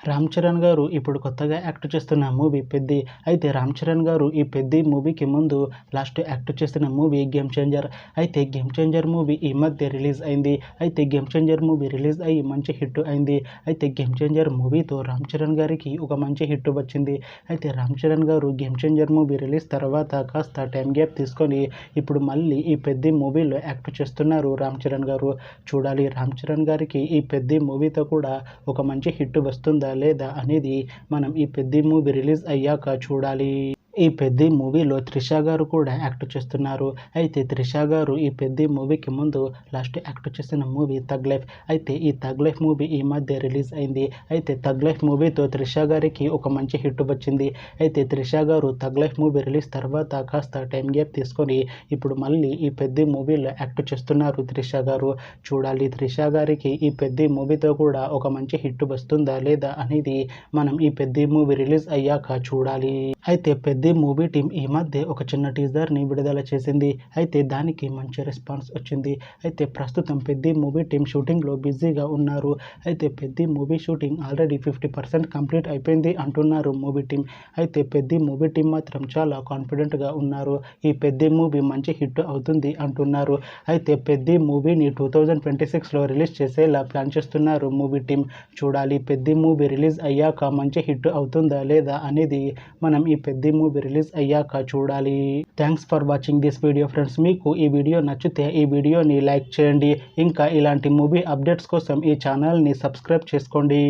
రామ్ చరణ్ గారు ఇప్పుడు కొత్తగా యాక్ట్ చేస్తున్న మూవీ పెద్ది. అయితే రామ్ చరణ్ గారు ఈ పెద్ది మూవీకి ముందు లాస్ట్ యాక్ట్ చేస్తున్న మూవీ గేమ్ చేంజర్. అయితే గేమ్ చేంజర్ మూవీ ఈ మధ్య రిలీజ్ అయింది. అయితే గేమ్ చేంజర్ మూవీ రిలీజ్ అయ్యి మంచి హిట్ అయింది. అయితే గేమ్ చేంజర్ మూవీతో రామ్ చరణ్ గారికి ఒక మంచి హిట్ వచ్చింది. అయితే రామ్ చరణ్ గారు గేమ్ చేంజర్ మూవీ రిలీజ్ తర్వాత కాస్త టైం గ్యాప్ తీసుకొని ఇప్పుడు మళ్ళీ ఈ పెద్ది మూవీలో యాక్ట్ చేస్తున్నారు రామ్ చరణ్ గారు. చూడాలి రామ్ చరణ్ గారికి ఈ పెద్ది మూవీతో కూడా ఒక మంచి హిట్ వస్తుందా లేదా అనేది మనం ఈ పెద్ది మూవీ రిలీజ్ అయ్యాక చూడాలి. ఈ పెద్ది మూవీలో త్రిష గారు కూడా యాక్ట్ చేస్తున్నారు. అయితే త్రిష గారు ఈ పెద్ది మూవీకి ముందు లాస్ట్ యాక్ట్ చేసిన మూవీ థగ్ లైఫ్. అయితే ఈ థగ్ లైఫ్ మూవీ ఈ మధ్య రిలీజ్ అయింది. అయితే థగ్ లైఫ్ మూవీతో త్రిష గారికి ఒక మంచి హిట్ వచ్చింది. అయితే త్రిష గారు థగ్ లైఫ్ మూవీ రిలీజ్ తర్వాత కాస్త టైం గ్యాప్ తీసుకొని ఇప్పుడు మళ్ళీ ఈ పెద్ది మూవీలో యాక్ట్ చేస్తున్నారు త్రిష గారు. చూడాలి త్రిష గారికి ఈ పెద్ది మూవీతో కూడా ఒక మంచి హిట్ వస్తుందా లేదా అనేది మనం ఈ పెద్ది మూవీ రిలీజ్ అయ్యాక చూడాలి. అయితే పెద్ది మూవీ టీం ఈ మధ్య ఒక చిన్న టీజర్ని విడుదల చేసింది. అయితే దానికి మంచి రెస్పాన్స్ వచ్చింది. అయితే ప్రస్తుతం పెద్ది మూవీ టీం షూటింగ్లో బిజీగా ఉన్నారు. అయితే Peddi movie shooting already 50% complete అయిపోయింది అంటున్నారు మూవీ టీం. అయితే పెద్ది మూవీ టీం మాత్రం చాలా కాన్ఫిడెంట్గా ఉన్నారు. ఈ పెద్ది మూవీ మంచి హిట్ అవుతుంది అంటున్నారు. అయితే పెద్ది మూవీని 2026లో రిలీజ్ చేసేలా ప్లాన్ చేస్తున్నారు మూవీ టీం. చూడాలి పెద్ది మూవీ రిలీజ్ అయ్యాక మంచి హిట్ అవుతుందా లేదా అనేది మనం ఈ పెద్ది మూవీ రిలీజ్ అయ్యాక చూడాలి. Thanks for watching this video friends. మీకు ఈ వీడియో నచ్చితే ఈ వీడియోని లైక్ చేయండి. ఇంకా ఇలాంటి మూవీ అప్డేట్స్ కోసం ఈ ఛానల్ని సబ్స్క్రైబ్ చేసుకోండి.